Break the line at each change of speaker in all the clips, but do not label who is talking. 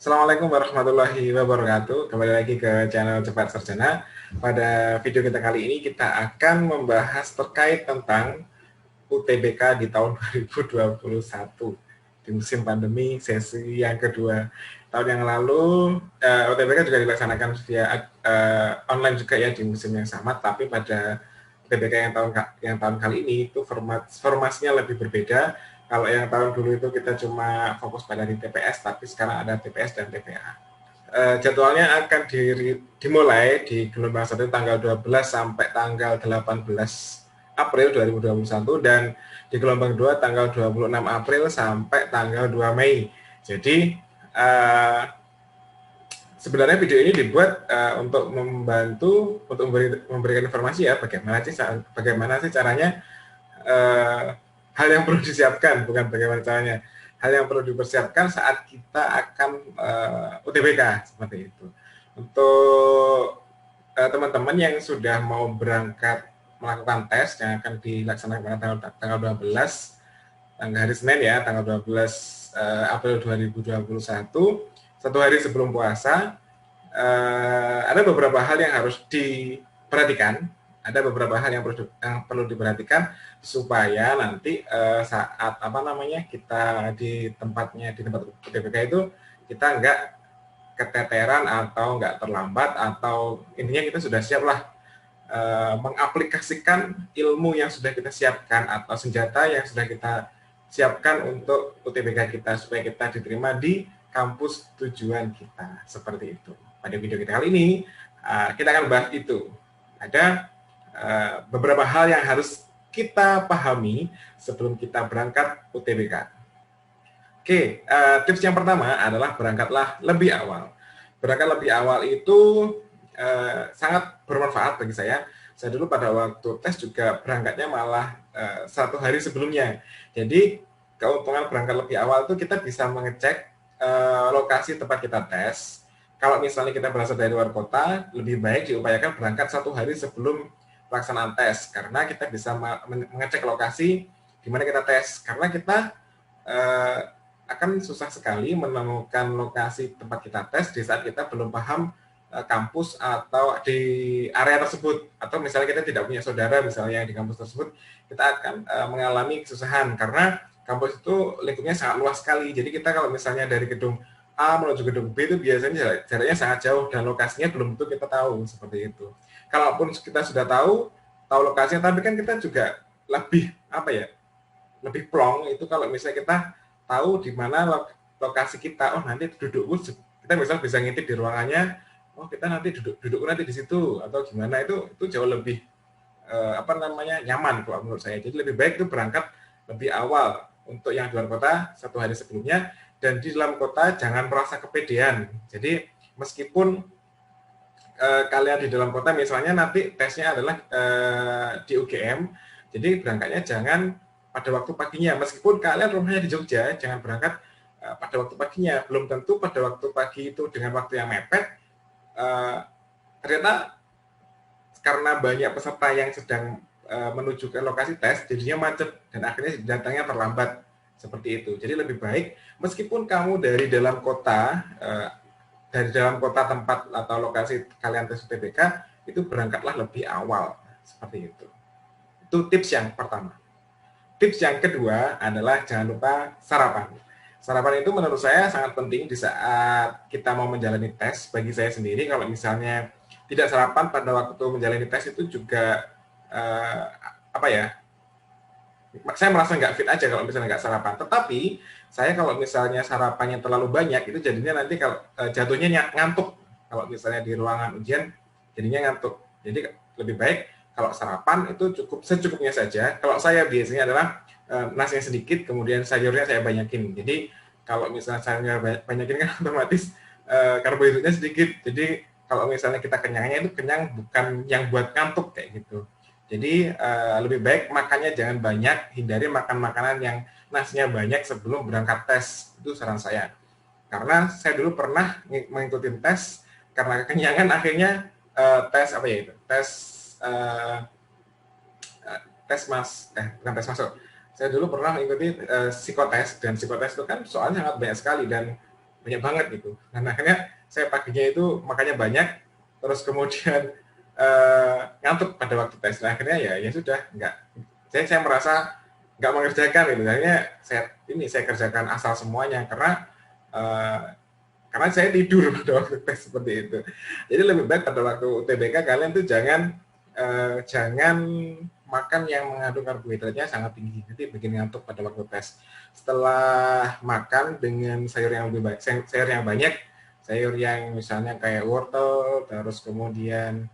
Assalamualaikum warahmatullahi wabarakatuh. Kembali lagi ke channel Cepat Sarjana. Pada video kita kali ini kita akan membahas terkait tentang UTBK di tahun 2021 di musim pandemi sesi yang kedua. Tahun yang lalu UTBK juga dilaksanakan via online juga ya di musim yang sama, tapi pada UTBK yang tahun kali ini itu formasinya lebih berbeda. Kalau yang tahun dulu itu kita cuma fokus pada di TPS, tapi sekarang ada TPS dan TPA. Jadwalnya akan dimulai di gelombang 1 tanggal 12 sampai tanggal 18 April 2021 dan di gelombang 2 tanggal 26 April sampai tanggal 2 Mei. Jadi sebenarnya video ini dibuat untuk membantu untuk memberikan informasi ya bagaimana sih caranya hal yang perlu disiapkan, bukan bagaimana caranya, hal yang perlu dipersiapkan saat kita akan UTBK seperti itu. Untuk teman-teman yang sudah mau berangkat melakukan tes yang akan dilaksanakan pada tanggal 12, tanggal hari Senin ya, tanggal 12 April 2021, satu hari sebelum puasa, ada beberapa hal yang harus diperhatikan. Ada beberapa hal yang perlu diperhatikan supaya nanti saat kita di tempat UTBK itu kita nggak keteteran atau nggak terlambat, atau intinya kita sudah siap lah mengaplikasikan ilmu yang sudah kita siapkan atau senjata yang sudah kita siapkan untuk UTBK kita supaya kita diterima di kampus tujuan kita, seperti itu. Pada video kita kali ini kita akan bahas itu. Ada beberapa hal yang harus kita pahami sebelum kita berangkat UTBK. Oke, tips yang pertama adalah berangkatlah lebih awal. Berangkat lebih awal itu sangat bermanfaat bagi saya. Saya dulu pada waktu tes juga berangkatnya malah satu hari sebelumnya. Jadi keuntungan berangkat lebih awal itu kita bisa mengecek lokasi tempat kita tes. Kalau misalnya kita berasal dari luar kota, lebih baik diupayakan berangkat satu hari sebelum pelaksanaan tes, karena kita bisa mengecek lokasi di mana kita tes. Karena kita akan susah sekali menemukan lokasi tempat kita tes di saat kita belum paham kampus atau di area tersebut, atau misalnya kita tidak punya saudara misalnya di kampus tersebut, kita akan mengalami kesusahan karena kampus itu lingkupnya sangat luas sekali. Jadi kita kalau misalnya dari gedung A menuju gedung B itu biasanya jaraknya sangat jauh dan lokasinya belum tentu kita tahu, seperti itu. Kalaupun kita sudah tahu lokasinya, tapi kan kita juga lebih lebih plong itu kalau misalnya kita tahu di mana lokasi kita. Oh, nanti dudukku, kita misalnya bisa ngintip di ruangannya, oh kita nanti dudukku nanti di situ atau gimana, itu jauh lebih nyaman kalau menurut saya. Jadi lebih baik itu berangkat lebih awal untuk yang di luar kota satu hari sebelumnya, dan di dalam kota jangan merasa kepedean. Jadi meskipun kalian di dalam kota misalnya nanti tesnya adalah di UGM, jadi berangkatnya jangan pada waktu paginya. Meskipun kalian rumahnya di Jogja, jangan berangkat pada waktu paginya. Belum tentu pada waktu pagi itu dengan waktu yang mepet, ternyata karena banyak peserta yang sedang menuju ke lokasi tes, jadinya macet dan akhirnya datangnya terlambat, seperti itu. Jadi lebih baik meskipun kamu dari dalam kota tempat atau lokasi kalian tes UTBK, itu berangkatlah lebih awal, seperti itu. Itu tips yang pertama. Tips yang kedua adalah jangan lupa sarapan. Sarapan itu menurut saya sangat penting di saat kita mau menjalani tes. Bagi saya sendiri, kalau misalnya tidak sarapan pada waktu menjalani tes itu juga saya merasa nggak fit aja kalau misalnya nggak sarapan. Tetapi saya kalau misalnya sarapannya terlalu banyak, itu jadinya nanti kalau jatuhnya ngantuk. Kalau misalnya di ruangan ujian jadinya ngantuk. Jadi lebih baik kalau sarapan itu cukup secukupnya saja. Kalau saya biasanya adalah nasinya sedikit, kemudian sayurnya saya banyakin. Jadi kalau misalnya sayurnya banyakin kan otomatis karbohidratnya sedikit. Jadi kalau misalnya kita kenyangnya itu kenyang bukan yang buat ngantuk kayak gitu. Jadi lebih baik makannya jangan banyak, hindari makan makanan yang nasinya banyak sebelum berangkat tes. Itu saran saya. Karena saya dulu pernah mengikuti tes, karena kekenyangan akhirnya bukan tes masuk. Saya dulu pernah mengikuti psikotes, dan psikotes itu kan soalnya sangat banyak sekali, dan banyak banget gitu. Dan akhirnya saya paginya itu makannya banyak, terus kemudian ngantuk pada waktu tes. Nah, akhirnya ya sudah, nggak, saya merasa nggak mengerjakan gitu. Akhirnya saya kerjakan asal semuanya eh, karena saya tidur pada waktu tes seperti itu. Jadi lebih baik pada waktu UTBK kalian tuh jangan makan yang mengandung karbohidratnya sangat tinggi, nanti bikin ngantuk pada waktu tes. Setelah makan dengan sayur yang lebih banyak, sayur yang banyak, sayur yang misalnya kayak wortel, terus kemudian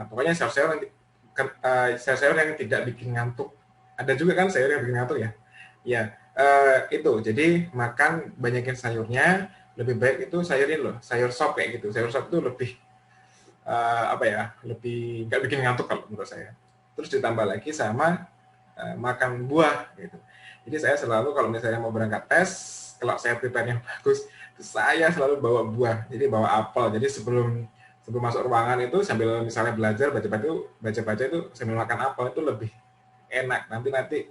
pokoknya sayur-sayur yang tidak bikin ngantuk. Ada juga kan sayur yang bikin ngantuk ya. Ya, itu. Jadi makan banyakin sayurnya, lebih baik itu sayur ini loh, sayur sop kayak gitu. Sayur sop itu lebih lebih nggak bikin ngantuk kalau menurut saya. Terus ditambah lagi sama makan buah gitu. Jadi saya selalu kalau misalnya mau berangkat tes, kalau saya prepare yang bagus, saya selalu bawa buah. Jadi bawa apel. Jadi sebelum masuk ruangan itu sambil misalnya belajar baca-baca itu sambil makan apel itu lebih enak. Nanti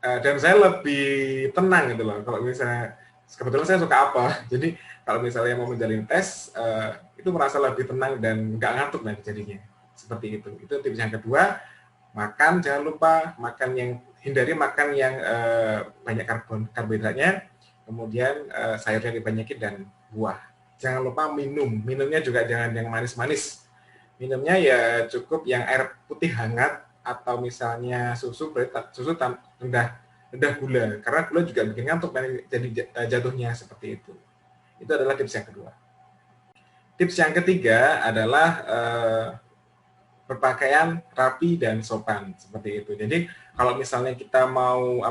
dan saya lebih tenang gitu loh. Kalau misalnya kebetulan saya suka apel. Jadi kalau misalnya mau menjalin tes itu merasa lebih tenang dan nggak ngantuk nanti jadinya. Seperti itu. Itu tips yang kedua. Makan, jangan lupa hindari makan yang banyak karbohidratnya, kemudian sayurnya dibanyakin dan buah. Jangan lupa minumnya juga jangan yang manis-manis. Minumnya ya cukup yang air putih hangat atau misalnya susu rendah gula, karena gula juga bikin ngantuk jadi jatuhnya seperti itu. Itu adalah tips yang kedua. Tips yang ketiga adalah berpakaian rapi dan sopan seperti itu. Jadi kalau misalnya kita mau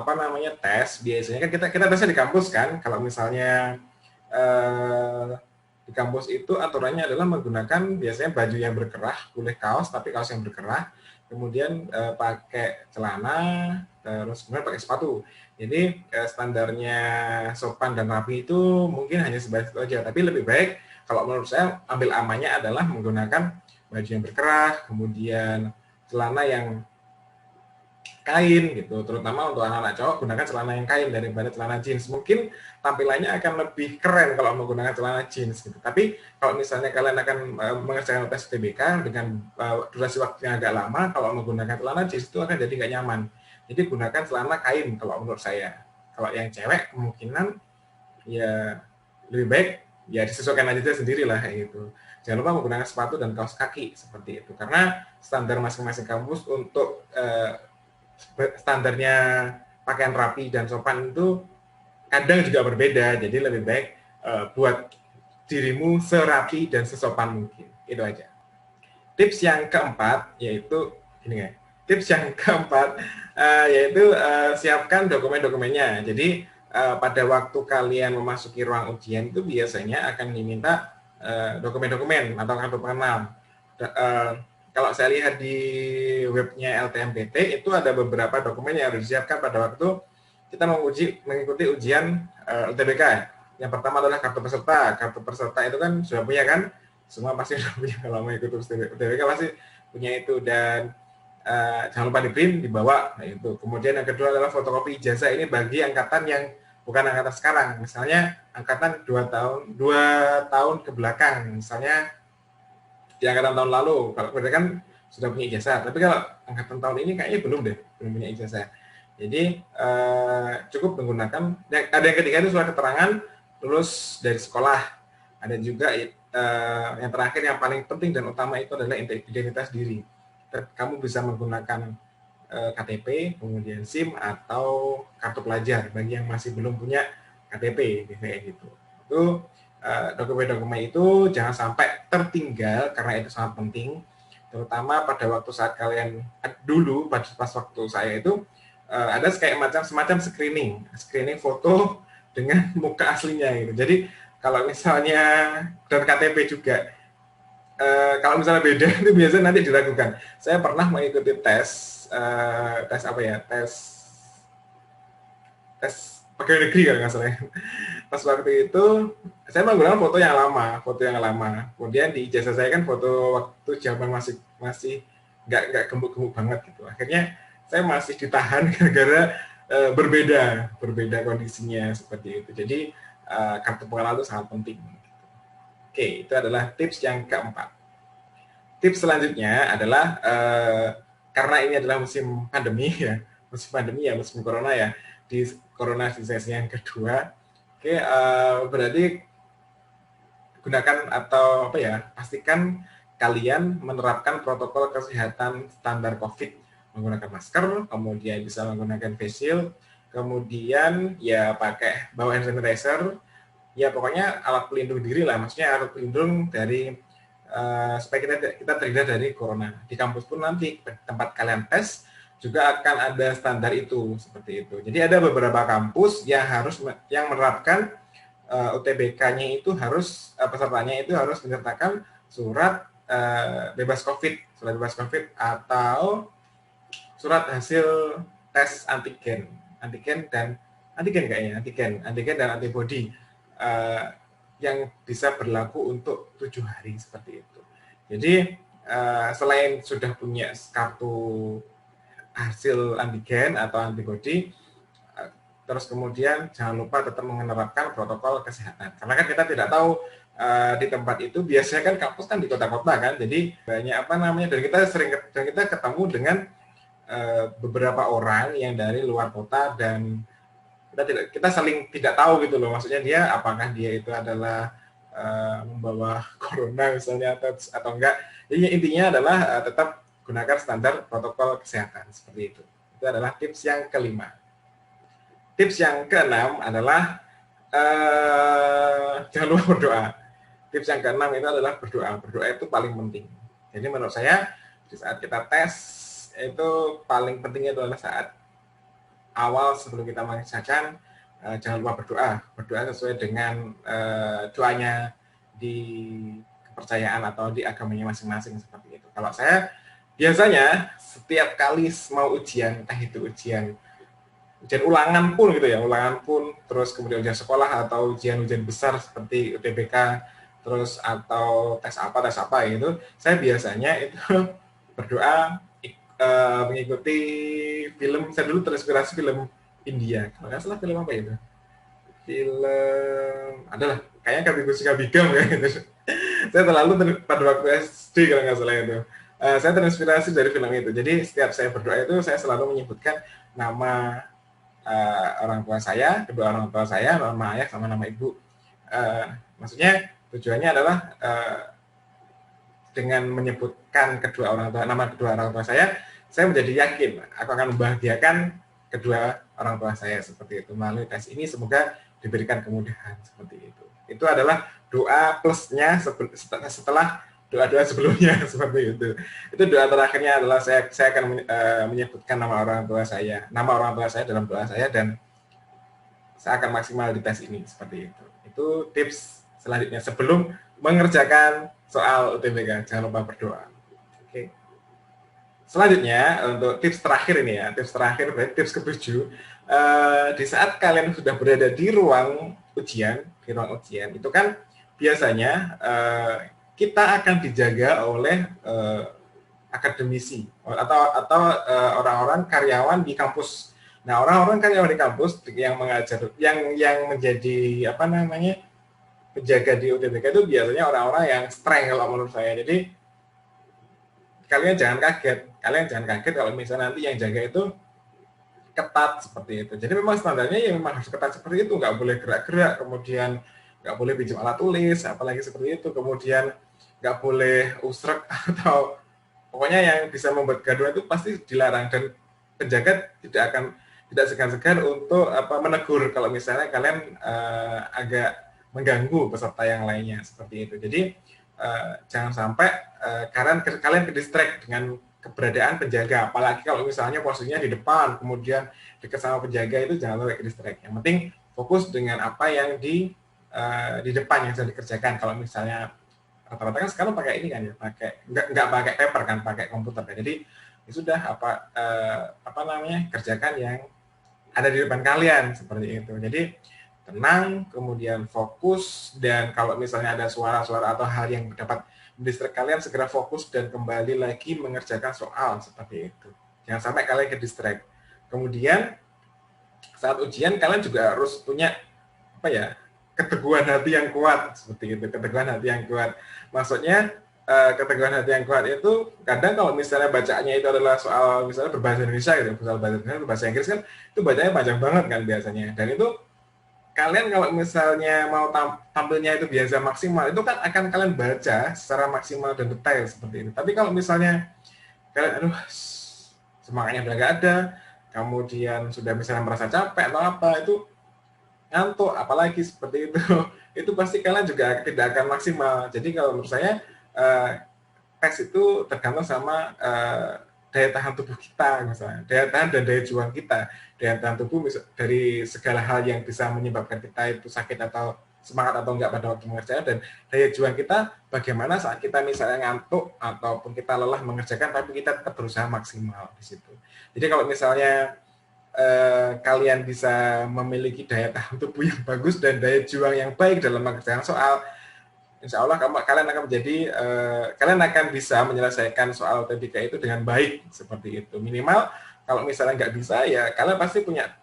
tes, biasanya kan kita tesnya di kampus kan. Kalau misalnya di kampus itu aturannya adalah menggunakan biasanya baju yang berkerah, boleh kaos tapi kaos yang berkerah, kemudian pakai celana, terus kemudian pakai sepatu. Jadi standarnya sopan dan rapi itu mungkin hanya sebatas itu aja. Tapi lebih baik kalau menurut saya ambil amannya adalah menggunakan baju yang berkerah, kemudian celana yang kain gitu, terutama untuk anak-anak cowok gunakan celana yang kain daripada celana jeans. Mungkin tampilannya akan lebih keren kalau menggunakan celana jeans gitu. Tapi kalau misalnya kalian akan mengerjakan tes UTBK dengan durasi waktunya agak lama, kalau menggunakan celana jeans itu akan jadi nggak nyaman. Jadi gunakan celana kain kalau menurut saya. Kalau yang cewek kemungkinan ya lebih baik ya disesuaikan aja sendiri lah kayak gitu. Jangan lupa menggunakan sepatu dan kaos kaki seperti itu, karena standar masing-masing kampus untuk standarnya pakaian rapi dan sopan itu kadang juga berbeda. Jadi lebih baik buat dirimu serapi dan sesopan mungkin. Itu aja. Tips yang keempat yaitu siapkan dokumen-dokumennya. Jadi pada waktu kalian memasuki ruang ujian itu biasanya akan diminta dokumen-dokumen atau kartu pengenal. Kalau saya lihat di webnya LTMPT itu ada beberapa dokumen yang harus disiapkan pada waktu kita mengikuti ujian UTBK. Yang pertama adalah kartu peserta. Kartu peserta itu kan sudah punya kan? Semua pasti sudah punya kalau mau ikut UTBK pasti punya itu, dan jangan lupa di print, dibawa. Nah, itu. Kemudian yang kedua adalah fotokopi ijazah. Ini bagi angkatan yang bukan angkatan sekarang, misalnya angkatan 2 tahun ke belakang, misalnya di angkatan tahun lalu, kalau mereka kan sudah punya ijazah, tapi kalau angkatan tahun ini kayaknya belum punya ijazah. Jadi cukup menggunakan, ada yang ketiga itu surat keterangan lulus dari sekolah, ada juga yang terakhir yang paling penting dan utama itu adalah identitas diri. Kamu bisa menggunakan KTP, kemudian SIM atau kartu pelajar bagi yang masih belum punya KTP, kayak gitu. Itu dokumen-dokumen itu jangan sampai tertinggal karena itu sangat penting, terutama pada waktu saat kalian dulu pas waktu saya itu ada kayak semacam screening foto dengan muka aslinya gitu. Jadi kalau misalnya dan KTP juga kalau misalnya beda itu biasanya nanti diragukan. Saya pernah mengikuti tes pegawai negeri kalau nggak salah. Pas waktu itu saya menggunakan foto yang lama. Kemudian di ijazah saya kan foto waktu zaman masih nggak gemuk-gemuk banget gitu. Akhirnya saya masih ditahan gara-gara berbeda kondisinya seperti itu. Jadi kartu pengenalan itu sangat penting. Oke, itu adalah tips yang keempat. Tips selanjutnya adalah karena ini adalah musim pandemi ya, musim corona ya, di corona season yang kedua. Oke, berarti gunakan atau pastikan kalian menerapkan protokol kesehatan standar COVID, menggunakan masker, kemudian bisa menggunakan face shield, kemudian ya bawa hand sanitizer, ya pokoknya alat pelindung diri lah, maksudnya alat pelindung dari supaya kita terhindar dari corona. Di kampus pun nanti tempat kalian tes juga akan ada standar itu, seperti itu. Jadi ada beberapa kampus yang menerapkan UTBK-nya itu pesertanya itu harus menyertakan surat bebas COVID atau surat hasil tes antigen dan antibody yang bisa berlaku untuk 7 hari seperti itu. Jadi selain sudah punya kartu hasil antigen atau antibody, terus kemudian jangan lupa tetap menerapkan protokol kesehatan. Karena kan kita tidak tahu di tempat itu biasanya kan kampus kan di kota-kota kan, jadi banyak dan kita ketemu dengan beberapa orang yang dari luar kota dan kita saling tidak tahu gitu loh, maksudnya dia apakah dia itu adalah membawa corona misalnya atau enggak. Jadi intinya adalah tetap gunakan standar protokol kesehatan seperti itu. Itu adalah tips yang kelima. Tips yang keenam adalah jangan lupa berdoa. Tips yang keenam itu adalah berdoa. Berdoa itu paling penting. Jadi menurut saya di saat kita tes itu paling pentingnya adalah saat awal sebelum kita mengerjakan, jangan lupa berdoa. Berdoa sesuai dengan doanya di kepercayaan atau di agamanya masing-masing seperti itu. Kalau saya biasanya setiap kali mau ujian, entah itu ujian ulangan pun gitu ya, terus kemudian ujian sekolah atau ujian besar seperti UTBK, terus atau tes apa gitu, saya biasanya itu berdoa mengikuti film. Saya dulu terinspirasi film India, kalau nggak salah film apa itu, film adalah kayaknya Kabigam ya gitu. Saya terlalu pada waktu SD kalau nggak salah itu. Saya terinspirasi dari film itu. Jadi setiap saya berdoa itu saya selalu menyebutkan nama kedua orang tua saya, nama ayah sama nama ibu. Maksudnya tujuannya adalah dengan menyebutkan nama kedua orang tua saya menjadi yakin aku akan membahagiakan kedua orang tua saya seperti itu. Melalui tes ini semoga diberikan kemudahan seperti itu. Itu adalah doa plusnya setelah doa-doa sebelumnya seperti itu. Itu doa terakhirnya adalah saya akan menyebutkan nama orang tua saya dalam doa saya, dan saya akan maksimal di tes ini seperti itu. Itu tips selanjutnya sebelum mengerjakan soal UTBK, jangan lupa berdoa. Oke. Selanjutnya untuk tips terakhir ini ya, berarti tips ke-7, di saat kalian sudah berada di ruang ujian itu kan biasanya kita akan dijaga oleh akademisi atau orang-orang karyawan di kampus. Nah, orang-orang karyawan di kampus yang mengajar, yang menjadi penjaga di UTBK itu biasanya orang-orang yang strength kalau menurut saya. Jadi kalian jangan kaget kalau misalnya nanti yang jaga itu ketat seperti itu. Jadi memang standarnya yang memang harus ketat seperti itu, nggak boleh gerak-gerak, kemudian nggak boleh pinjam alat tulis, apalagi seperti itu, kemudian nggak boleh usrek atau pokoknya yang bisa membuat gaduh itu pasti dilarang, dan penjaga tidak segan-segan untuk menegur kalau misalnya kalian agak mengganggu peserta yang lainnya seperti itu. Jadi jangan sampai kalian ke-distract dengan keberadaan penjaga, apalagi kalau misalnya posisinya di depan, kemudian dekat sama penjaga, itu jangan sampai ke-distract. Yang penting fokus dengan apa yang di depan yang sedang dikerjakan. Kalau misalnya rata-rata kan sekarang pakai ini kan ya, nggak pakai paper kan, pakai komputer kan. Jadi ya sudah kerjakan yang ada di depan kalian seperti itu. Jadi tenang, kemudian fokus, dan kalau misalnya ada suara-suara atau hal yang dapat mendistract kalian, segera fokus dan kembali lagi mengerjakan soal seperti itu. Jangan sampai kalian ke-distract. Kemudian saat ujian kalian juga harus punya keteguhan hati yang kuat, seperti itu, keteguhan hati yang kuat. Maksudnya keteguhan hati yang kuat itu kadang kalau misalnya bacaannya itu adalah soal misalnya berbahasa Indonesia gitu, soal bahasa Indonesia, berbahasa Inggris kan itu bacanya panjang banget kan biasanya. Dan itu kalian kalau misalnya mau tampilnya itu biasa maksimal, itu kan akan kalian baca secara maksimal dan detail seperti itu. Tapi kalau misalnya kalian aduh semangatnya udah gak ada, kemudian sudah misalnya merasa capek atau apa, itu ngantuk, apalagi seperti itu, itu pasti kalian juga tidak akan maksimal. Jadi kalau menurut saya tes itu tergantung sama daya tahan tubuh kita, misalnya daya tahan dan daya juang kita. Daya tahan tubuh dari segala hal yang bisa menyebabkan kita itu sakit atau semangat atau enggak pada waktu mengerjakan, dan daya juang kita bagaimana saat kita misalnya ngantuk ataupun kita lelah mengerjakan tapi kita tetap berusaha maksimal di situ. Jadi kalau misalnya kalian bisa memiliki daya tahan tubuh yang bagus dan daya juang yang baik dalam mengerjakan soal, insya Allah kalian akan menjadi kalian akan bisa menyelesaikan soal UTBK itu dengan baik seperti itu. Minimal kalau misalnya nggak bisa ya kalian pasti punya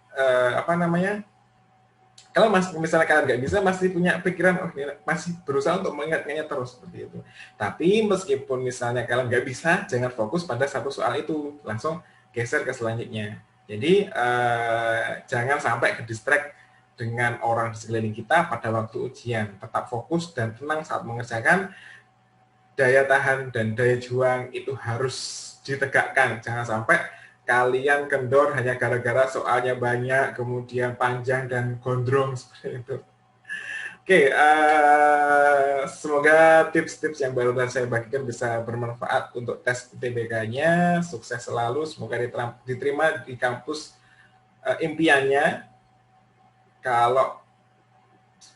kalau misalnya kalian nggak bisa masih punya pikiran masih berusaha untuk mengingatnya terus seperti itu. Tapi meskipun misalnya kalian nggak bisa, jangan fokus pada satu soal itu, langsung geser ke selanjutnya. Jadi jangan sampai ke distract dengan orang di sekeliling kita pada waktu ujian. Tetap fokus dan tenang saat mengerjakan. Daya tahan dan daya juang itu harus ditegakkan. Jangan sampai kalian kendor hanya gara-gara soalnya banyak, kemudian panjang dan gondrong seperti itu. Oke, semoga tips-tips yang baru saya bagikan bisa bermanfaat untuk tes UTBK-nya. Sukses selalu, semoga diterima di kampus impiannya. Kalau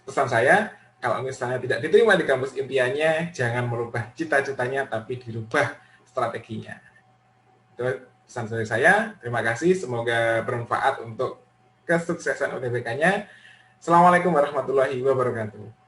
pesan saya, kalau misalnya tidak diterima di kampus impiannya, jangan merubah cita-citanya, tapi dirubah strateginya. Itu pesan dari saya. Terima kasih, semoga bermanfaat untuk kesuksesan UTBK-nya. Assalamualaikum warahmatullahi wabarakatuh.